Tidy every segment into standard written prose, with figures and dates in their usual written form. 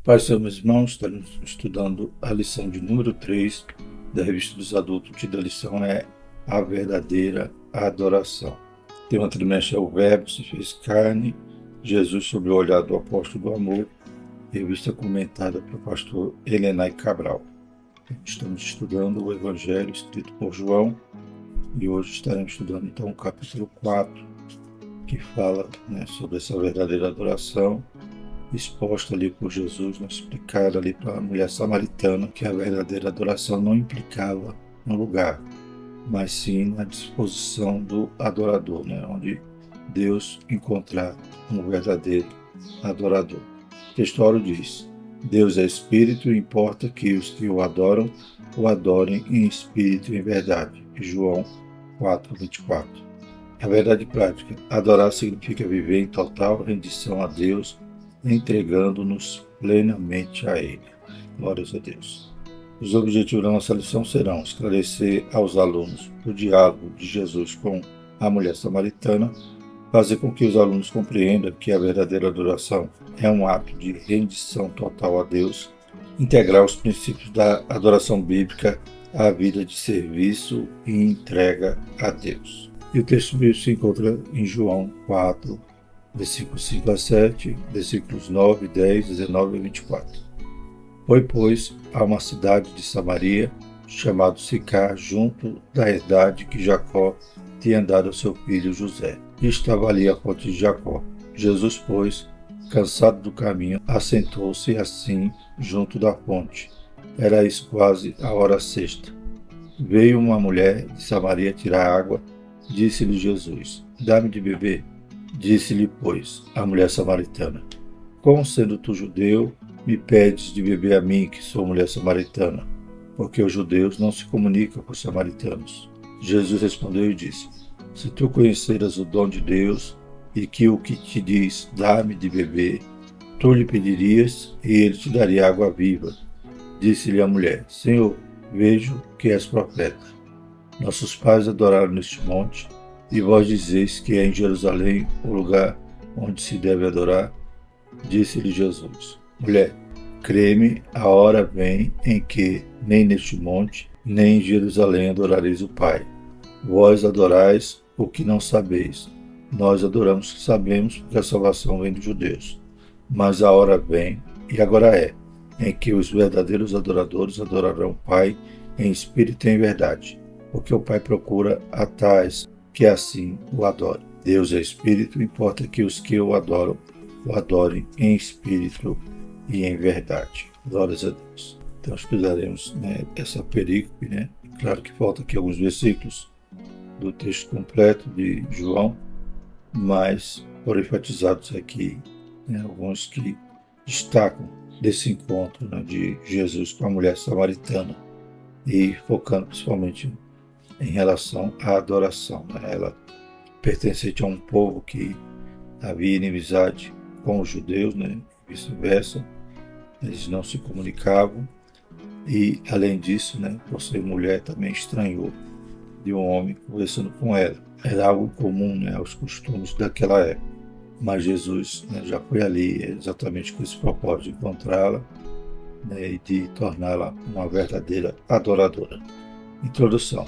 Paz, meus irmãos, estamos estudando a lição de número 3 da Revista dos Adultos. O título da lição é A Verdadeira Adoração. O tema trimestre é o Verbo se fez carne, Jesus sob o olhar do apóstolo do amor, revista comentada pelo pastor Helenay Cabral. Estamos estudando o Evangelho escrito por João e hoje estaremos estudando então o capítulo 4, que fala sobre essa verdadeira adoração, exposta ali por Jesus, explicada ali para a mulher samaritana, que a verdadeira adoração não implicava no lugar, mas sim na disposição do adorador, onde Deus encontrar um verdadeiro adorador. O textuário diz: Deus é Espírito e importa que os que o adoram adorem em espírito e em verdade. João 4:24. A verdade prática: adorar significa viver em total rendição a Deus, entregando-nos plenamente a Ele. Glórias a Deus. Os objetivos da nossa lição serão esclarecer aos alunos o diálogo de Jesus com a mulher samaritana, fazer com que os alunos compreendam que a verdadeira adoração é um ato de rendição total a Deus, integrar os princípios da adoração bíblica à vida de serviço e entrega a Deus. E o texto bíblico se encontra em João 4, versículos 5 a 7, versículos 9, 10, 19 e 24. Foi, pois, a uma cidade de Samaria, chamada Sicar, junto da herdade que Jacó tinha dado ao seu filho José. E estava ali a fonte de Jacó. Jesus, pois, cansado do caminho, assentou-se assim junto da fonte. Era isso quase a hora sexta. Veio uma mulher de Samaria tirar água. Disse-lhe Jesus: dá-me de beber. Disse-lhe, pois, a mulher samaritana: como sendo tu judeu, me pedes de beber a mim, que sou mulher samaritana? Porque os judeus não se comunicam com os samaritanos. Jesus respondeu e disse: se tu conheceras o dom de Deus, e que o que te diz, dá-me de beber, tu lhe pedirias, e ele te daria água viva. Disse-lhe a mulher: Senhor, vejo que és profeta. Nossos pais adoraram neste monte, e vós dizeis que é em Jerusalém o lugar onde se deve adorar? Disse-lhe Jesus: mulher, crê-me, a hora vem em que nem neste monte, nem em Jerusalém adorareis o Pai. Vós adorais o que não sabeis. Nós adoramos o que sabemos, porque a salvação vem dos judeus. Mas a hora vem, e agora é, em que os verdadeiros adoradores adorarão o Pai em espírito e em verdade, porque o Pai procura a tais que assim o adorem. Deus é Espírito, importa que os que o adorem em espírito e em verdade. Glórias a Deus. Então estudaremos essa perícope, Claro que falta aqui alguns versículos do texto completo de João, mas foram enfatizados aqui alguns que destacam desse encontro de Jesus com a mulher samaritana e focando principalmente em relação à adoração. Ela pertencente a um povo que havia inimizade com os judeus, vice-versa, eles não se comunicavam e, além disso, por ser mulher, também estranhou de um homem conversando com ela. Era algo comum aos costumes daquela época, mas Jesus já foi ali exatamente com esse propósito de encontrá-la e de torná-la uma verdadeira adoradora. Introdução.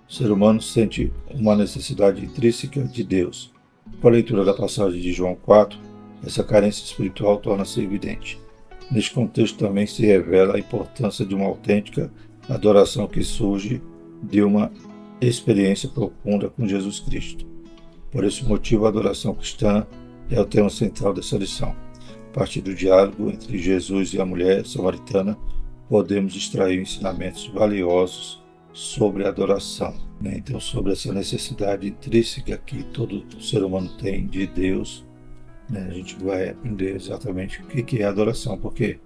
O ser humano sente uma necessidade intrínseca de Deus. Com a leitura da passagem de João 4, essa carência espiritual torna-se evidente. Neste contexto também se revela a importância de uma autêntica adoração que surge de uma experiência profunda com Jesus Cristo. Por esse motivo, a adoração cristã é o tema central dessa lição. A partir do diálogo entre Jesus e a mulher samaritana, podemos extrair ensinamentos valiosos sobre a adoração, Então, sobre essa necessidade intrínseca que todo ser humano tem de Deus, a gente vai aprender exatamente o que é adoração, porque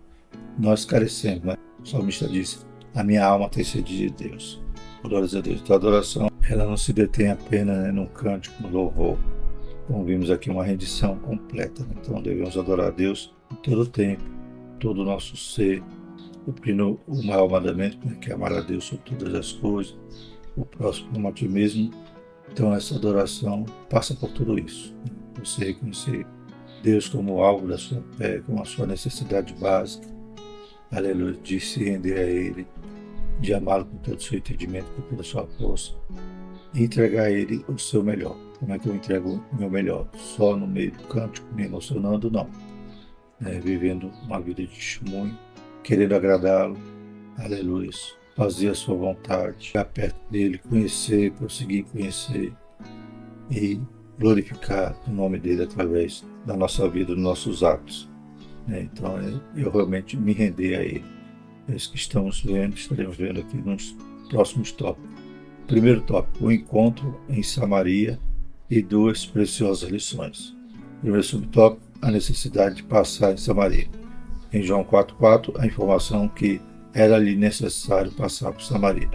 nós carecemos, O salmista diz: a minha alma tem sede de Deus. Glórias a Deus. Então, a adoração, ela não se detém apenas num cântico, no louvor. Como vimos aqui, uma rendição completa. Então, devemos adorar a Deus em todo o tempo, todo o nosso ser, cumprindo o maior mandamento, que é amar a Deus sobre todas as coisas, o próximo como a ti mesmo. Então, essa adoração passa por tudo isso. Você reconhecer Deus como alvo da sua fé, como a sua necessidade básica, aleluia, de se render a Ele, de amá-lo com todo o seu entendimento, com toda a sua força, e entregar a Ele o seu melhor. Como é que eu entrego o meu melhor? Só no meio do cântico, me emocionando? Não. Vivendo uma vida de testemunho, querendo agradá-lo, aleluia, fazer a sua vontade, ficar perto dele, conhecer, prosseguir em conhecer e glorificar o nome dele através da nossa vida, dos nossos atos. Então, eu realmente me render a ele. É isso que estaremos vendo aqui nos próximos tópicos. Primeiro tópico, o encontro em Samaria e duas preciosas lições. Primeiro subtópico, a necessidade de passar em Samaria. Em João 4,4, a informação que era-lhe necessário passar por Samaria.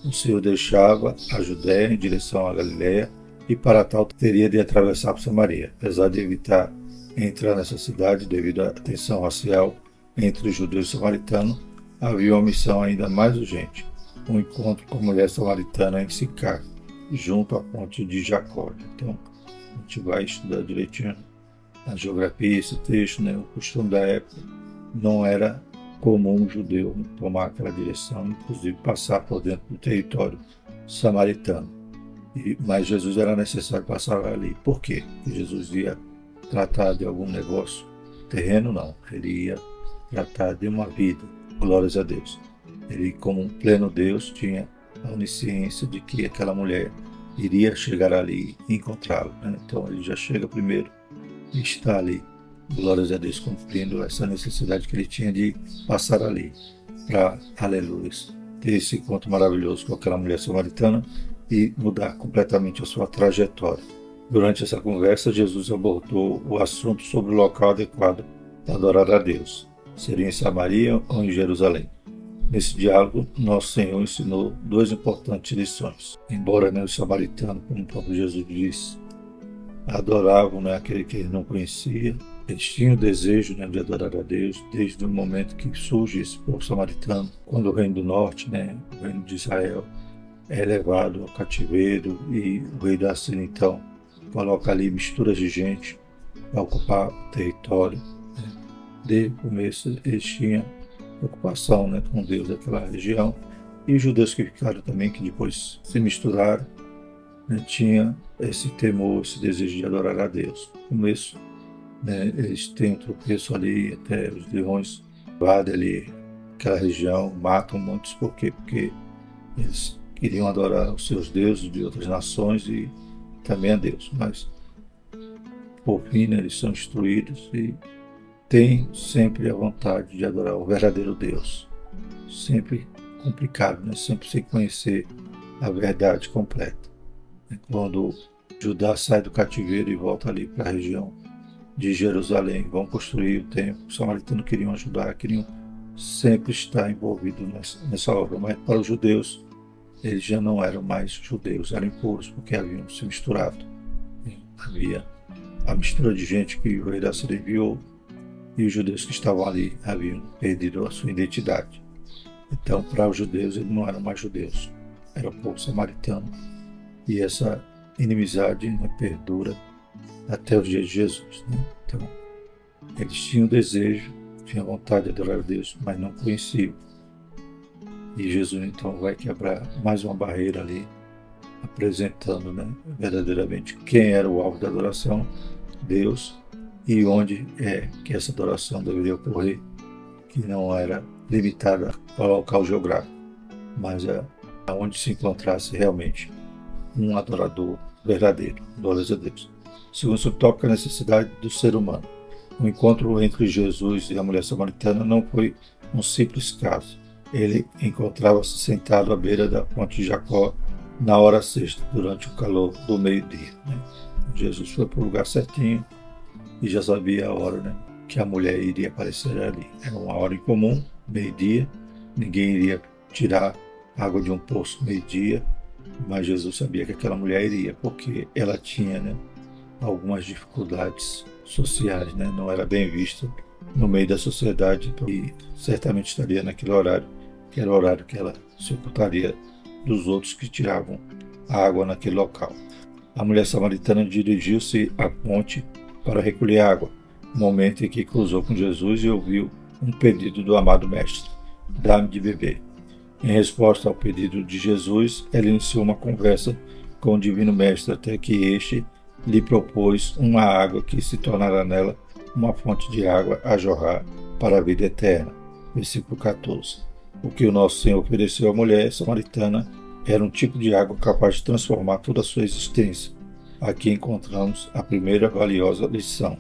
O Senhor deixava a Judéia em direção à Galiléia e para tal teria de atravessar por Samaria. Apesar de evitar entrar nessa cidade devido à tensão racial entre os judeus e os samaritanos, havia uma missão ainda mais urgente, um encontro com a mulher samaritana em Sicar, junto à ponte de Jacó. Então, a gente vai estudar direitinho a geografia, esse texto, o costume da época. Não era comum um judeu tomar aquela direção, inclusive passar por dentro do território samaritano. Mas Jesus era necessário passar ali. Por quê? Porque Jesus ia tratar de algum negócio terreno? Não. Ele ia tratar de uma vida. Glórias a Deus. Ele, como um pleno Deus, tinha a onisciência de que aquela mulher iria chegar ali e encontrá-lo. Então ele já chega primeiro e está ali. Glórias a Deus, cumprindo essa necessidade que ele tinha de passar ali para, aleluia, ter esse encontro maravilhoso com aquela mulher samaritana e mudar completamente a sua trajetória. Durante essa conversa, Jesus abordou o assunto sobre o local adequado para adorar a Deus. Seria em Samaria ou em Jerusalém? Nesse diálogo, nosso Senhor ensinou duas importantes lições. Embora os samaritanos, como o próprio Jesus disse, adoravam aquele que ele não conhecia, eles tinham o desejo de adorar a Deus desde o momento que surge esse povo samaritano, quando o reino do norte, o reino de Israel, é levado ao cativeiro e o rei da Síria, então, coloca ali misturas de gente para ocupar o território. Desde o começo eles tinham preocupação com Deus daquela região, e os judeus que ficaram também, que depois se misturaram, tinha esse temor, esse desejo de adorar a Deus. No começo, eles têm um tropeço ali, até os leões invadem ali aquela região, matam muitos. Por quê? Porque eles queriam adorar os seus deuses de outras nações e também a Deus. Mas, por fim, eles são instruídos e têm sempre a vontade de adorar o verdadeiro Deus. Sempre complicado, sempre sem conhecer a verdade completa. Quando Judá sai do cativeiro e volta ali para a região de Jerusalém, vão construir o templo, os samaritanos queriam ajudar, queriam sempre estar envolvidos nessa obra, mas para os judeus, eles já não eram mais judeus, eram impuros, porque haviam se misturado. Havia a mistura de gente que o rei da Síria enviou, e os judeus que estavam ali haviam perdido a sua identidade. Então, para os judeus, eles não eram mais judeus, era o povo samaritano. E essa inimizade perdura até os dias de Jesus. Então, eles tinham desejo, tinham vontade de adorar a Deus, mas não conheciam. E Jesus então vai quebrar mais uma barreira ali, apresentando verdadeiramente quem era o alvo da adoração, Deus, e onde é que essa adoração deveria ocorrer, que não era limitada ao local geográfico, mas aonde se encontrasse realmente um adorador verdadeiro. Glórias a Deus. Segundo subtópico, a necessidade do ser humano. O encontro entre Jesus e a mulher samaritana não foi um simples caso. Ele encontrava-se sentado à beira da ponte de Jacó na hora sexta, durante o calor do meio-dia. Jesus foi para o lugar certinho e já sabia a hora que a mulher iria aparecer ali. Era uma hora incomum, meio-dia, ninguém iria tirar água de um poço meio-dia, mas Jesus sabia que aquela mulher iria, porque ela tinha algumas dificuldades sociais, não era bem vista no meio da sociedade e certamente estaria naquele horário, que era o horário que ela se ocultaria dos outros que tiravam a água naquele local. A mulher samaritana dirigiu-se à ponte para recolher água, no momento em que cruzou com Jesus e ouviu um pedido do amado mestre: dá-me de beber. Em resposta ao pedido de Jesus, ela iniciou uma conversa com o Divino Mestre até que este lhe propôs uma água que se tornará nela uma fonte de água a jorrar para a vida eterna. Versículo 14. O que o nosso Senhor ofereceu à mulher samaritana era um tipo de água capaz de transformar toda a sua existência. Aqui encontramos a primeira valiosa lição.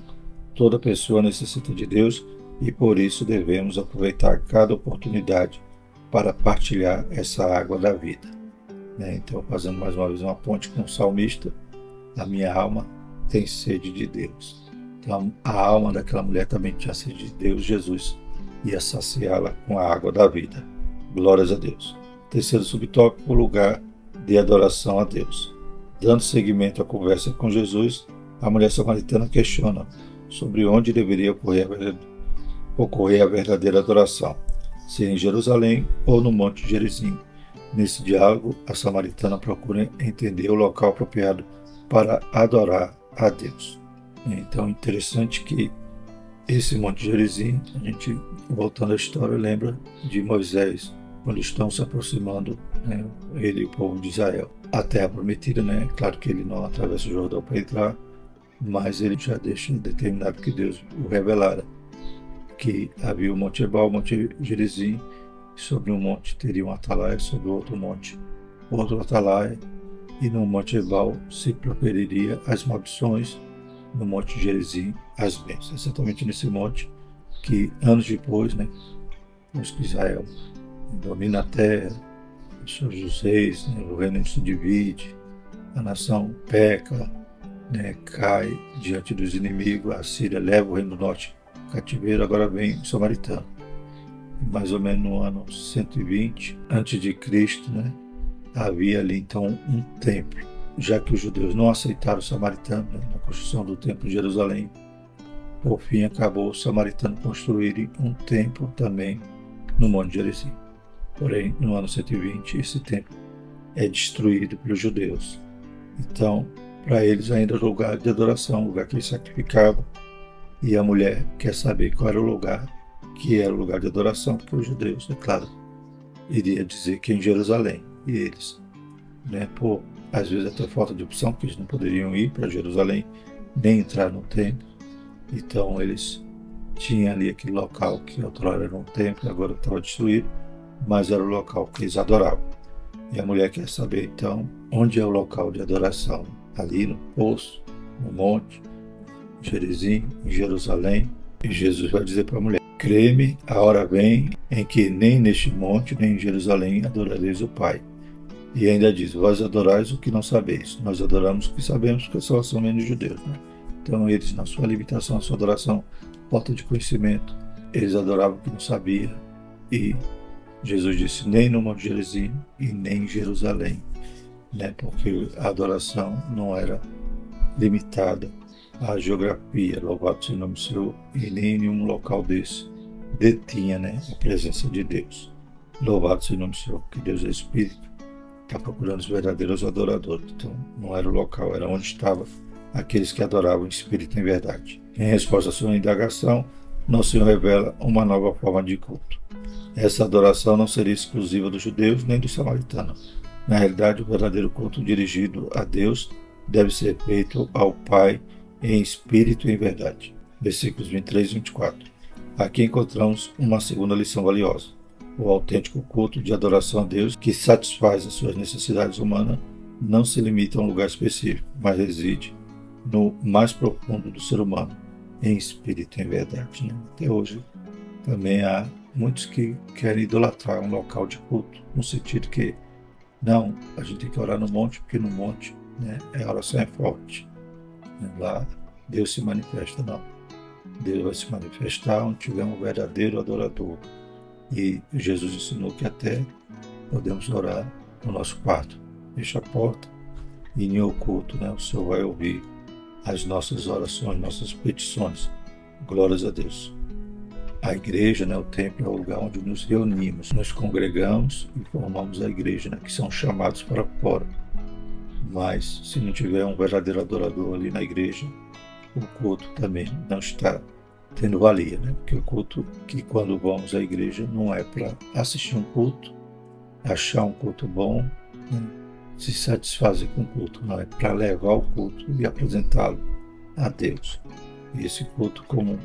Toda pessoa necessita de Deus e por isso devemos aproveitar cada oportunidade para partilhar essa água da vida. Então, fazendo mais uma vez uma ponte com o salmista, a minha alma tem sede de Deus. Então, a alma daquela mulher também tinha sede de Deus. Jesus ia saciá-la com a água da vida. Glórias a Deus. Terceiro subtópico, o lugar de adoração a Deus. Dando seguimento à conversa com Jesus, a mulher samaritana questiona sobre onde deveria ocorrer a verdadeira adoração, se em Jerusalém ou no Monte Gerizim. Nesse diálogo, a samaritana procura entender o local apropriado para adorar a Deus. Então, interessante que esse Monte Gerizim, a gente, voltando à história, lembra de Moisés, quando estão se aproximando, ele e o povo de Israel, a terra prometida, Claro que ele não atravessa o Jordão para entrar, mas ele já deixa determinado que Deus o revelara, que havia o Monte Ebal, o Monte Gerizim, sobre um monte teria um atalaia, sobre outro monte outro atalaia, e no Monte Ebal se proferiria as maldições, no Monte Gerizim as bênçãos. Exatamente nesse monte que anos depois, os que Israel domina a terra, surgem os reis, o reino se divide, a nação peca, cai diante dos inimigos, a Síria leva o reino do norte cativeiro, agora vem o samaritano. Mais ou menos no ano 120 a.C., havia ali então um templo. Já que os judeus não aceitaram o samaritano na construção do templo de Jerusalém, por fim acabou o samaritano construírem um templo também no Monte Gerizim. Porém, no ano 120, esse templo é destruído pelos judeus. Então, para eles ainda era lugar de adoração, lugar que eles sacrificavam. E a mulher quer saber qual era o lugar que era o lugar de adoração, porque os judeus, claro, iria dizer que é em Jerusalém. E eles, por às vezes até falta de opção, porque eles não poderiam ir para Jerusalém, nem entrar no templo. Então eles tinham ali aquele local que outrora era um templo, agora estava destruído, mas era o local que eles adoravam. E a mulher quer saber então onde é o local de adoração, ali no poço, no monte, Gerizim, em Jerusalém. E Jesus vai dizer para a mulher: crê-me, a hora vem em que nem neste monte, nem em Jerusalém adorareis o Pai. E ainda diz: vós adorais o que não sabeis. Nós adoramos o que sabemos, porque a salvação vem dos judeus. Então eles, na sua limitação, na sua adoração, falta de conhecimento, eles adoravam o que não sabia. E Jesus disse: nem no Monte Gerizim e nem em Jerusalém, porque a adoração não era limitada à geografia, louvado seja o nome do Senhor, e nem em nenhum local desse detinha a presença de Deus. Louvado seja o nome do Senhor, que Deus é Espírito, está procurando os verdadeiros adoradores. Então não era o local, era onde estavam aqueles que adoravam em espírito e em verdade. Em resposta à sua indagação, nosso Senhor revela uma nova forma de culto. Essa adoração não seria exclusiva dos judeus nem dos samaritanos. Na realidade, o verdadeiro culto dirigido a Deus deve ser feito ao Pai em espírito e em verdade. Versículos 23 e 24. Aqui encontramos uma segunda lição valiosa. O autêntico culto de adoração a Deus, que satisfaz as suas necessidades humanas, não se limita a um lugar específico, mas reside no mais profundo do ser humano, em espírito e em verdade. Até hoje, também há muitos que querem idolatrar um local de culto, no sentido que, não, a gente tem que orar no monte, porque no monte a oração é forte. Lá Deus se manifesta, não. Deus vai se manifestar onde tiver um verdadeiro adorador. E Jesus ensinou que até podemos orar no nosso quarto. Fecha a porta e em oculto, o Senhor vai ouvir as nossas orações, nossas petições. Glórias a Deus. A igreja, o templo, é o lugar onde nos reunimos, nos congregamos e formamos a igreja, que são chamados para fora. Mas, se não tiver um verdadeiro adorador ali na igreja, o culto também não está tendo valia, né? Porque o culto, que quando vamos à igreja, não é para assistir um culto, achar um culto bom, né? Se satisfazer com o culto, não, é para levar o culto e apresentá-lo a Deus. E esse culto, como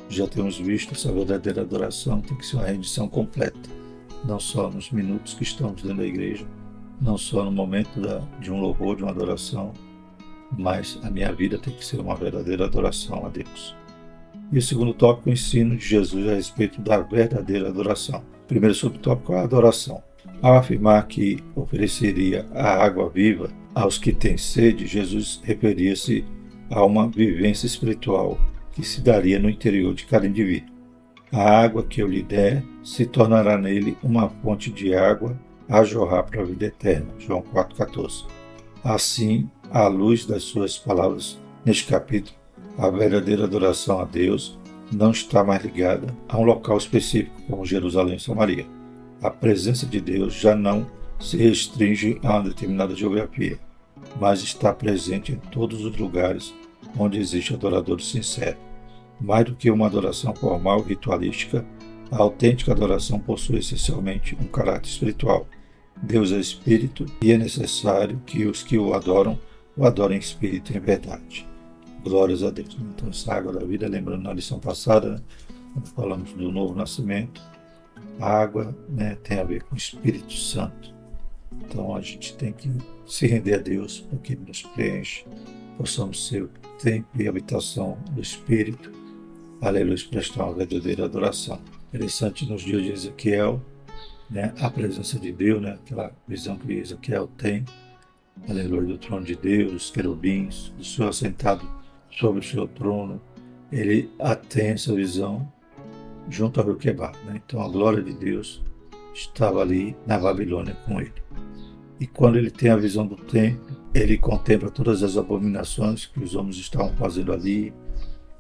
já temos visto, essa verdadeira adoração tem que ser uma rendição completa, não só nos minutos que estamos dentro da igreja, não só no momento de um louvor, de uma adoração, mas a minha vida tem que ser uma verdadeira adoração a Deus. E o segundo tópico, o ensino de Jesus a respeito da verdadeira adoração. O primeiro subtópico é a adoração. Ao afirmar que ofereceria a água viva aos que têm sede, Jesus referia-se a uma vivência espiritual que se daria no interior de cada indivíduo. A água que eu lhe der se tornará nele uma fonte de água a jorrar para a vida eterna. João 4,14. Assim, à luz das suas palavras neste capítulo, a verdadeira adoração a Deus não está mais ligada a um local específico, como Jerusalém e Samaria. A presença de Deus já não se restringe a uma determinada geografia, mas está presente em todos os lugares onde existe adorador sincero. Mais do que uma adoração formal e ritualística, a autêntica adoração possui essencialmente um caráter espiritual. Deus é espírito e é necessário que os que o adorem em espírito e em verdade. Glórias a Deus. Então, essa água da vida, lembrando na lição passada, né, quando falamos do novo nascimento, a água, né, tem a ver com o Espírito Santo. Então, a gente tem que se render a Deus para que Ele nos preencha, possamos ser o templo e habitação do Espírito. Aleluia, prestar uma verdadeira adoração. Interessante nos dias de Ezequiel, né, a presença de Deus, né, aquela visão que Ezequiel tem, aleluia, do trono de Deus, dos querubins, do Senhor assentado sobre o seu trono. Ele tem essa visão junto ao rio Quebar, né? Então a glória de Deus estava ali na Babilônia com ele. E quando ele tem a visão do templo, ele contempla todas as abominações que os homens estavam fazendo ali,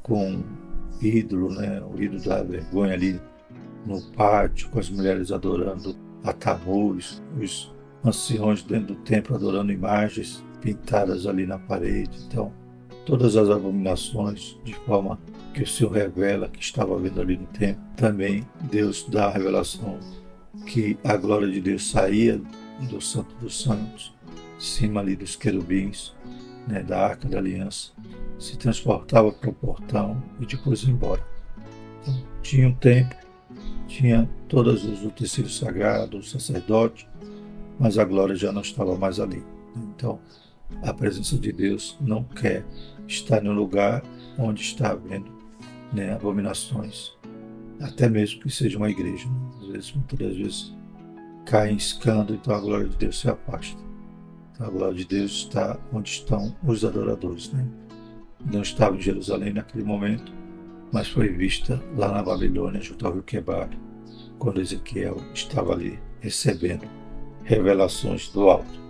com ídolo, né? O ídolo da vergonha ali no pátio, com as mulheres adorando a Tamuz, os anciões dentro do templo adorando imagens pintadas ali na parede. Então, todas as abominações, de forma que o Senhor revela que estava vendo ali no templo. Também Deus dá a revelação que a glória de Deus saía do Santo dos Santos, de cima ali dos querubins, né, da Arca da Aliança, se transportava para o portão e depois ia embora. Então, tinha um templo, tinha todos os utensílios sagrados, o sacerdote, mas a glória já não estava mais ali. Então, a presença de Deus não quer estar no lugar onde está havendo, né, abominações, até mesmo que seja uma igreja. Às vezes, muitas das vezes, cai em escândalo, então a glória de Deus se afasta. Então, a glória de Deus está onde estão os adoradores, né? Não estava em Jerusalém naquele momento, mas foi vista lá na Babilônia, junto ao rio Quebar, quando Ezequiel estava ali recebendo revelações do alto.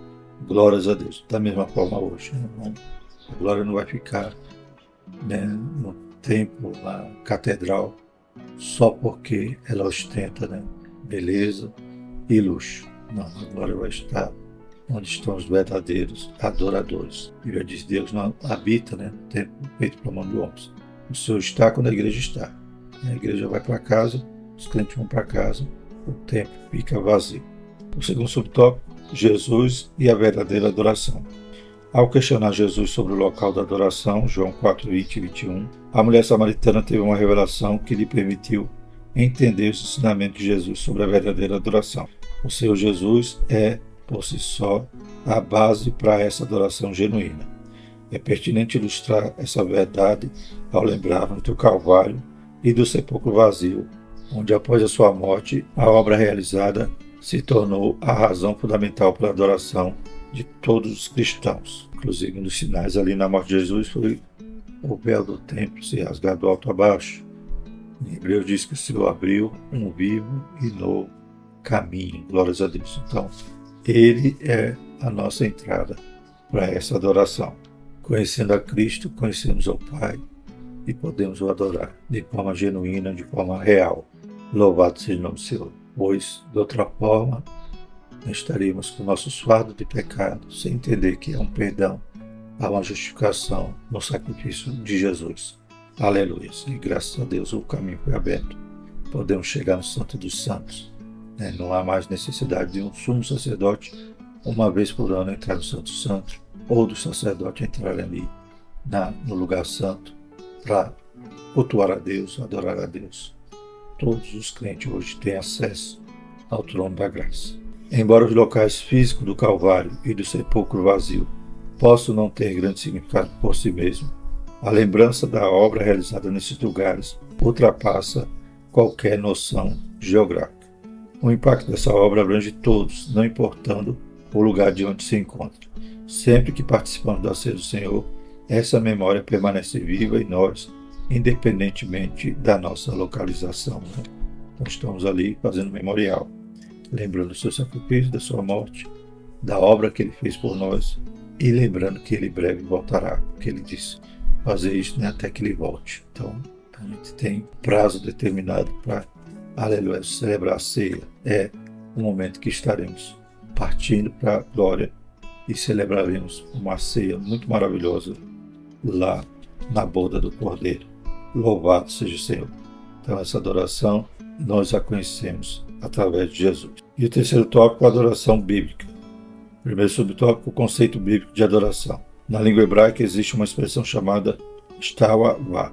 Glórias a Deus. Da mesma forma hoje, né? A glória não vai ficar, né, no templo, na catedral, só porque ela ostenta, né, beleza e luxo. Não, a glória vai estar onde estão os verdadeiros adoradores. A Bíblia diz: Deus não habita, né, no templo feito pela mão de homens. O Senhor está quando a igreja está. A igreja vai para casa, os crentes vão para casa, o templo fica vazio. O segundo subtópico, Jesus e a verdadeira adoração. Ao questionar Jesus sobre o local da adoração, João 4, 20 e 21, a mulher samaritana teve uma revelação que lhe permitiu entender os ensinamentos de Jesus sobre a verdadeira adoração. O Senhor Jesus é, por si só, a base para essa adoração genuína. É pertinente ilustrar essa verdade ao lembrarmos do Calvário e do sepulcro vazio, onde após a sua morte, a obra realizada se tornou a razão fundamental para a adoração de todos os cristãos. Inclusive, um dos sinais ali na morte de Jesus foi o véu do templo se rasgar do alto a baixo. Em Hebreus diz que o Senhor abriu um vivo e novo caminho. Glórias a Deus. Então, Ele é a nossa entrada para essa adoração. Conhecendo a Cristo, conhecemos ao Pai e podemos o adorar de forma genuína, de forma real. Louvado seja o nome do Senhor. Pois, de outra forma, estaríamos com nossos fardos de pecado, sem entender que há um perdão, há uma justificação no sacrifício de Jesus. Aleluia. E graças a Deus o caminho foi aberto. Podemos chegar no Santo dos Santos. Né? Não há mais necessidade de um sumo sacerdote, uma vez por ano, entrar no Santo Santo, ou do sacerdote entrar ali no lugar santo para cultuar a Deus, adorar a Deus. Todos os crentes hoje têm acesso ao trono da graça. Embora os locais físicos do Calvário e do sepulcro vazio possam não ter grande significado por si mesmo, a lembrança da obra realizada nesses lugares ultrapassa qualquer noção geográfica. O impacto dessa obra abrange todos, não importando o lugar de onde se encontra. Sempre que participamos da ceia do Senhor, essa memória permanece viva em nós, independentemente da nossa localização. Então estamos ali fazendo memorial, lembrando do seu sacrifício, da sua morte, da obra que ele fez por nós e lembrando que ele breve voltará, porque ele disse fazer isso, né, até que ele volte. Então a gente tem prazo determinado para, aleluia, celebrar a ceia. É o momento que estaremos partindo para a glória e celebraremos uma ceia muito maravilhosa lá na boda do Cordeiro. Louvado seja o Senhor. Então essa adoração nós a conhecemos através de Jesus. E o terceiro tópico, a adoração bíblica. Primeiro subtópico, o conceito bíblico de adoração. Na língua hebraica existe uma expressão chamada Stavavá,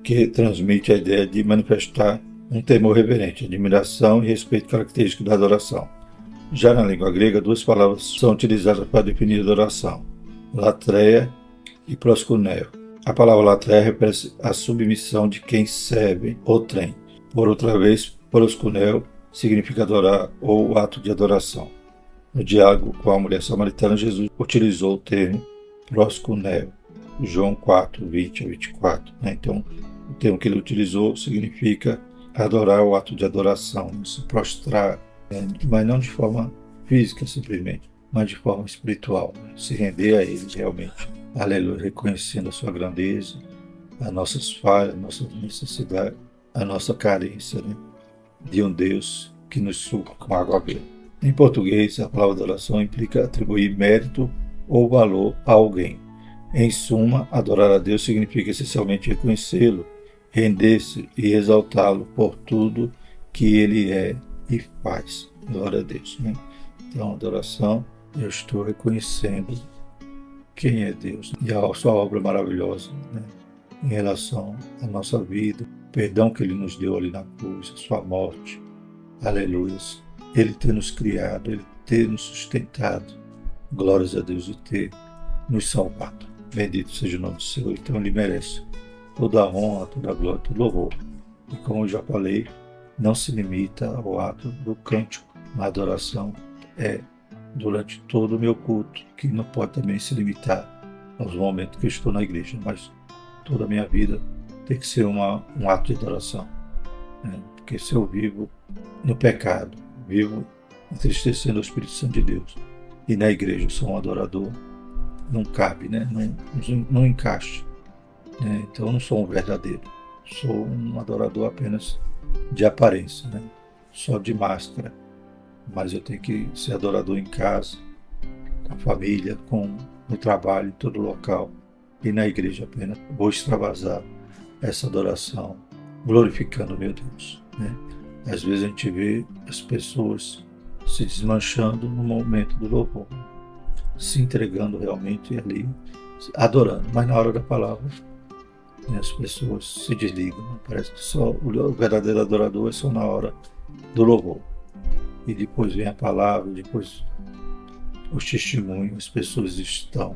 que transmite a ideia de manifestar um temor reverente, admiração e respeito característico da adoração. Já na língua grega, duas palavras são utilizadas para definir adoração: latreia e proskuneo. A palavra latreia refere a submissão de quem serve ou trem. Por outra vez, proskuneo significa adorar ou ato de adoração. No diálogo com a mulher samaritana, Jesus utilizou o termo proskuneo, João 4, 20 a 24. Então, o termo que ele utilizou significa adorar, o ato de adoração, se prostrar, mas não de forma física simplesmente, mas de forma espiritual, se render a ele realmente. Aleluia, reconhecendo a sua grandeza, as nossas falhas, a nossa necessidade, a nossa carência, de um Deus que nos suga com água viva. Em português, a palavra adoração implica atribuir mérito ou valor a alguém. Em suma, adorar a Deus significa essencialmente reconhecê-lo, render-se e exaltá-lo por tudo que ele é e faz. Glória a Deus. Então, adoração, eu estou reconhecendo quem é Deus e a sua obra maravilhosa, em relação à nossa vida, o perdão que ele nos deu ali na cruz, a sua morte. Aleluia. Ele ter nos criado, ele ter nos sustentado. Glórias a Deus, e ter nos salvado. Bendito seja o nome do Senhor. Então ele merece toda a honra, toda a glória, todo o louvor. E como eu já falei, não se limita ao ato do cântico. A adoração é durante todo o meu culto, que não pode também se limitar aos momentos que eu estou na igreja, mas toda a minha vida tem que ser um ato de adoração. Porque se eu vivo no pecado, vivo entristecendo o Espírito Santo de Deus, e na igreja eu sou um adorador, não cabe, não encaixa. Então eu não sou um verdadeiro, sou um adorador apenas de aparência, só de máscara. Mas eu tenho que ser adorador em casa, com a família, no trabalho, em todo local, e na igreja apenas vou extravasar essa adoração, glorificando meu Deus. Às vezes a gente vê as pessoas se desmanchando no momento do louvor, se entregando realmente ali, adorando, mas na hora da palavra as pessoas se desligam. Parece que só o verdadeiro adorador é só na hora do louvor. E depois vem a palavra, depois os testemunhos, as pessoas estão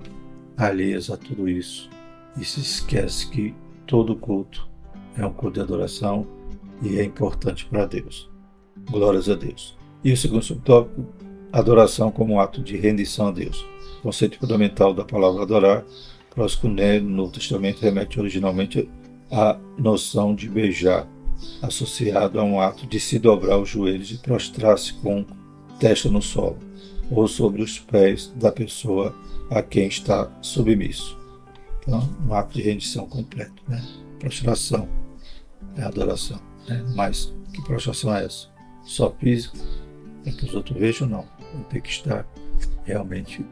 alheias a tudo isso e se esquece que todo culto é um culto de adoração e é importante para Deus. Glórias a Deus. E o segundo subtópico, adoração como ato de rendição a Deus. O conceito fundamental da palavra adorar, proskuneo, no Novo Testamento, remete originalmente à noção de beijar, associado a um ato de se dobrar os joelhos e prostrar-se com testa no solo, ou sobre os pés da pessoa a quem está submisso. Então, um ato de rendição completo. Prostração é adoração. Mas que prostração é essa? Só física? É que os outros vejam? Não. Tem que estar realmente,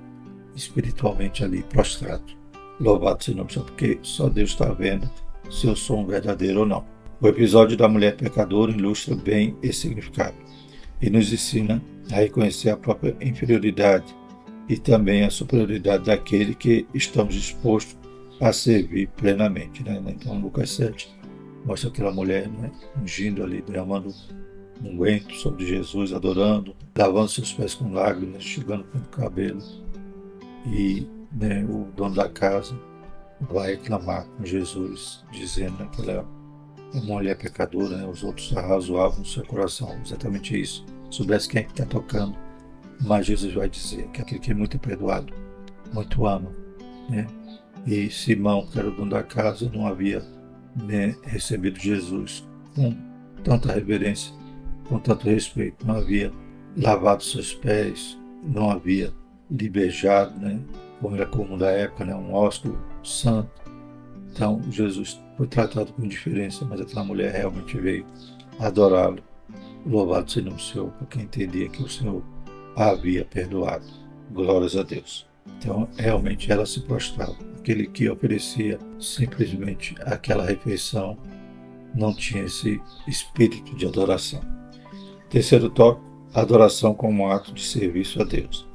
espiritualmente ali, prostrado. Louvado seja o nome do Senhor, porque só Deus está vendo, se eu sou um verdadeiro ou não. O episódio da mulher pecadora ilustra bem esse significado e nos ensina a reconhecer a própria inferioridade e também a superioridade daquele que estamos dispostos a servir plenamente. Né? Então, Lucas 7 mostra aquela mulher, né, ungindo ali, derramando um unguento sobre Jesus, adorando, lavando seus pés com lágrimas, enxugando com o cabelo. E, né, o dono da casa vai reclamar com Jesus, dizendo, né, que ela é uma mulher pecadora, né? Os outros arrazoavam no seu coração, exatamente isso. Soubesse quem é que está tocando, mas Jesus vai dizer que aquele que é muito perdoado, muito ama, né? E Simão, que era o dono da casa, não havia, né, recebido Jesus com tanta reverência, com tanto respeito, não havia lavado seus pés, não havia lhe beijado, né, como era comum da época, né, um ósculo santo. Então Jesus foi tratado com diferença, mas aquela mulher realmente veio adorá-lo. Louvado seja o nome do Senhor, porque entendia que o Senhor a havia perdoado. Glórias a Deus. Então, realmente ela se prostrava. Aquele que oferecia simplesmente aquela refeição não tinha esse espírito de adoração. Terceiro tópico, adoração como ato de serviço a Deus.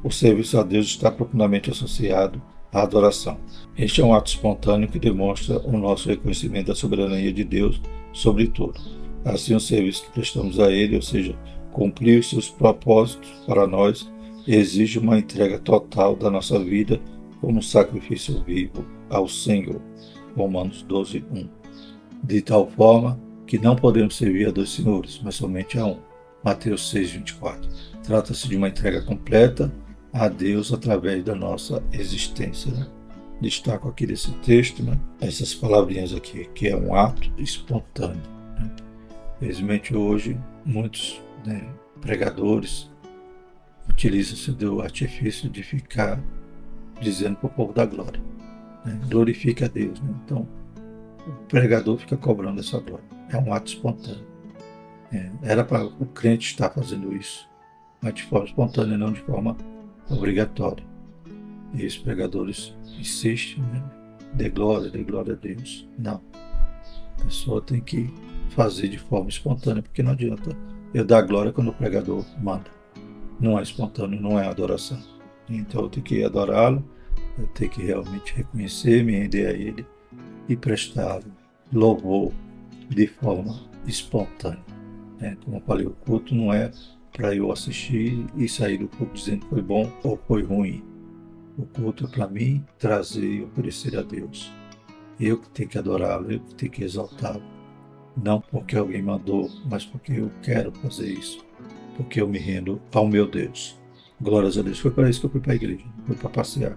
O serviço a Deus está profundamente associado à adoração. Este é um ato espontâneo que demonstra o nosso reconhecimento da soberania de Deus sobre tudo. Assim, o serviço que prestamos a Ele, ou seja, cumprir os seus propósitos para nós, exige uma entrega total da nossa vida como sacrifício vivo ao Senhor. Romanos 12:1. De tal forma que não podemos servir a dois senhores, mas somente a um. Mateus 6:24. Trata-se de uma entrega completa a Deus através da nossa existência. Né? Destaco aqui desse texto, né, essas palavrinhas aqui, que é um ato espontâneo. Né? Felizmente hoje, muitos, né, pregadores utilizam-se do artifício de ficar dizendo para o povo da glória. Né? Glorifique a Deus. Né? Então, o pregador fica cobrando essa glória. É um ato espontâneo. Era para o crente estar fazendo isso, mas de forma espontânea, não de forma obrigatória. E os pregadores insistem, né? Dê glória a Deus. Não. A pessoa tem que fazer de forma espontânea, porque não adianta eu dar glória quando o pregador manda. Não é espontâneo, não é adoração. Então eu tenho que adorá-lo, eu tenho que realmente reconhecer, me render a Ele e prestar louvor de forma espontânea. Como eu falei, o culto não é para eu assistir e sair do culto dizendo que foi bom ou foi ruim. O culto é para mim trazer e oferecer a Deus. Eu que tenho que adorá-lo, eu que tenho que exaltá-lo. Não porque alguém mandou, mas porque eu quero fazer isso. Porque eu me rendo ao meu Deus. Glórias a Deus. Foi para isso que eu fui para a igreja. Não foi para passear,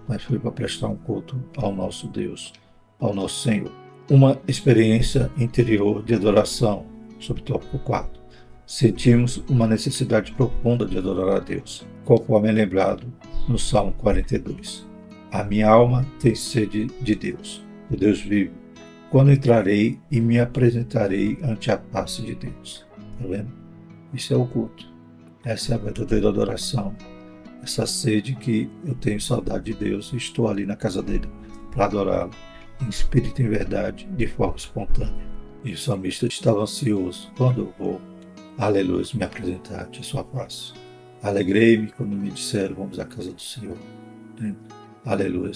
mas foi para prestar um culto ao nosso Deus, ao nosso Senhor. Uma experiência interior de adoração, sobre o tópico 4. Sentimos uma necessidade profunda de adorar a Deus, conforme é lembrado no Salmo 42. A minha alma tem sede de Deus, o Deus vivo. Quando entrarei e me apresentarei ante a face de Deus. Está vendo? Isso é o culto. Essa é a verdadeira adoração. Essa sede que eu tenho saudade de Deus e estou ali na casa dele para adorá-lo, em espírito e em verdade, de forma espontânea. E o salmista estava ansioso. Quando eu vou, aleluia, me apresentar ante a sua face. Alegrei-me quando me disseram, vamos à casa do Senhor. Aleluia.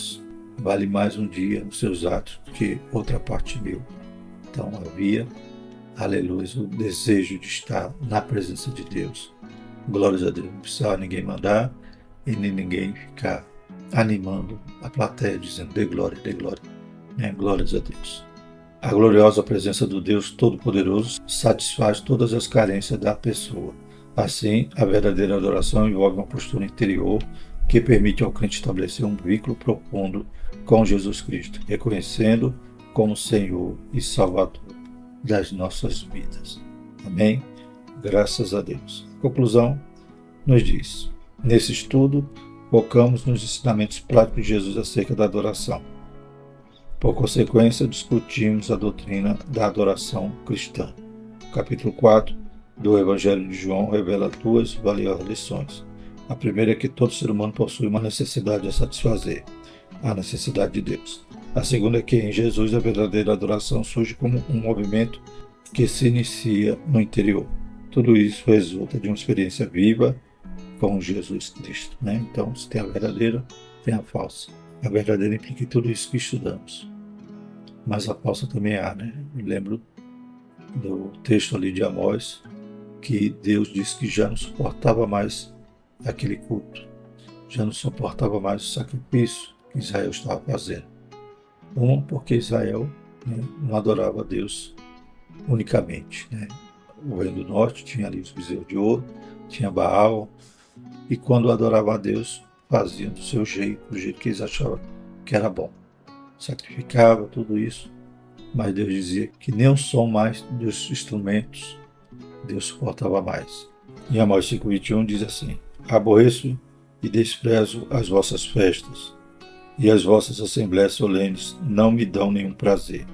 Vale mais um dia nos seus atos do que outra parte mil. Então havia, aleluia, o desejo de estar na presença de Deus. Glórias a Deus. Não precisava ninguém mandar e nem ninguém ficar animando a plateia, dizendo dê glória, dê glória. Glórias a Deus. A gloriosa presença do Deus Todo-Poderoso satisfaz todas as carências da pessoa. Assim, a verdadeira adoração envolve uma postura interior que permite ao crente estabelecer um vínculo profundo com Jesus Cristo, reconhecendo como Senhor e Salvador das nossas vidas. Amém? Graças a Deus. Conclusão nos diz: nesse estudo, focamos nos ensinamentos práticos de Jesus acerca da adoração. Por consequência, discutimos a doutrina da adoração cristã. O capítulo 4 do Evangelho de João revela duas valiosas lições. A primeira é que todo ser humano possui uma necessidade a satisfazer, a necessidade de Deus. A segunda é que em Jesus a verdadeira adoração surge como um movimento que se inicia no interior. Tudo isso resulta de uma experiência viva com Jesus Cristo, né? Então, se tem a verdadeira, tem a falsa. A verdadeira implica em tudo isso que estudamos, mas a falsa também há, né? Me lembro do texto ali de Amós, que Deus disse que já não suportava mais aquele culto, já não suportava mais o sacrifício que Israel estava fazendo. Porque Israel, né, não adorava a Deus unicamente, né? O reino do norte tinha ali os bezerros de ouro, tinha Baal, e quando adoravam a Deus, faziam do seu jeito, do jeito que eles achavam que era bom. Sacrificava tudo isso, mas Deus dizia que nem o som mais dos instrumentos Deus suportava mais. Em Amós 5,21 diz assim: aborreço e desprezo as vossas festas, e as vossas assembléias solenes não me dão nenhum prazer.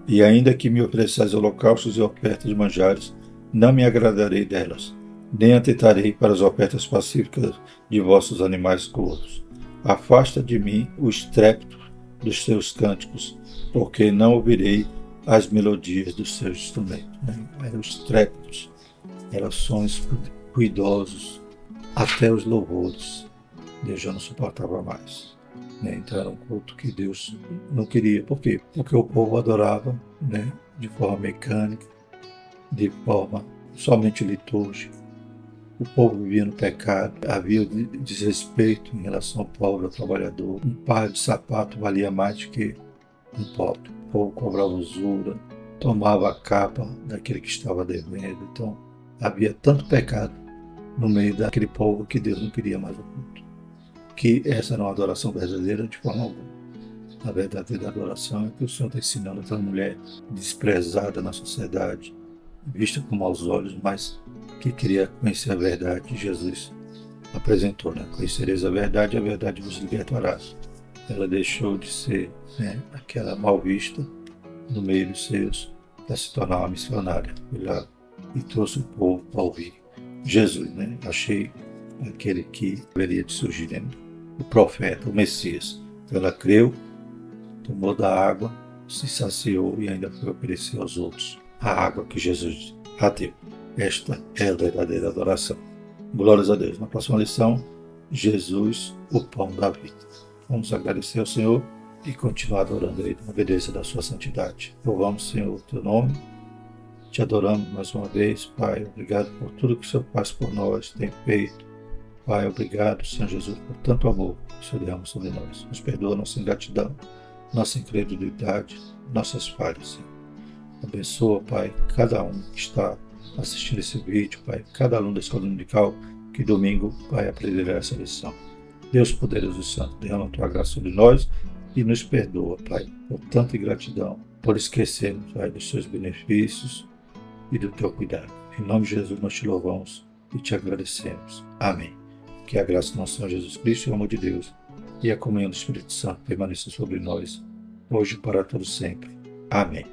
E ainda que me ofereçais holocaustos e ofertas de manjares, não me agradarei delas, nem atentarei para as ofertas pacíficas de vossos animais gordos. Afasta de mim o estrépito dos teus cânticos, porque não ouvirei as melodias dos seus instrumentos. Eram estrépitos, eram sons ruidosos, até os louvores. Deus já não suportava mais. Então era um culto que Deus não queria. Por quê? Porque o povo adorava, de forma mecânica, de forma somente litúrgica. O povo vivia no pecado, havia desrespeito em relação ao pobre, ao trabalhador. Um par de sapato valia mais do que um pobre. O povo cobrava usura, tomava a capa daquele que estava devendo. Então havia tanto pecado no meio daquele povo que Deus não queria mais o culto. Que essa não é uma adoração verdadeira de forma alguma. A verdadeira adoração é que o Senhor está ensinando para uma mulher desprezada na sociedade, vista com maus olhos, mas que queria conhecer a verdade. Jesus apresentou, conhecereis a verdade vos libertará. Ela deixou de ser aquela mal vista no meio dos seus para se tornar uma missionária. Lá, e trouxe o povo para ouvir Jesus. Achei aquele que deveria de surgir, o profeta, o Messias. Ela creu, tomou da água, se saciou e ainda foi oferecer aos outros a água que Jesus a deu. Esta é a verdadeira adoração. Glórias a Deus. Na próxima lição, Jesus, o pão da vida. Vamos agradecer ao Senhor e continuar adorando Ele na obediência da sua santidade. Louvamos, Senhor, o teu nome. Te adoramos mais uma vez, Pai. Obrigado por tudo que o Senhor faz por nós, tem feito. Pai, obrigado, Senhor Jesus, por tanto amor que o Senhor derrama sobre nós. Nos perdoa nossa ingratidão, nossa incredulidade, nossas falhas, Senhor. Abençoa, Pai, cada um que está assistindo esse vídeo, Pai, cada aluno da escola dominical que domingo vai aprender essa lição. Deus poderoso e santo, derrama a tua graça sobre nós e nos perdoa, Pai, por tanta ingratidão, por esquecermos, Pai, dos seus benefícios e do teu cuidado. Em nome de Jesus nós te louvamos e te agradecemos. Amém. Que a graça do nosso Senhor Jesus Cristo e o amor de Deus e a comunhão do Espírito Santo permaneça sobre nós, hoje e para todo sempre. Amém.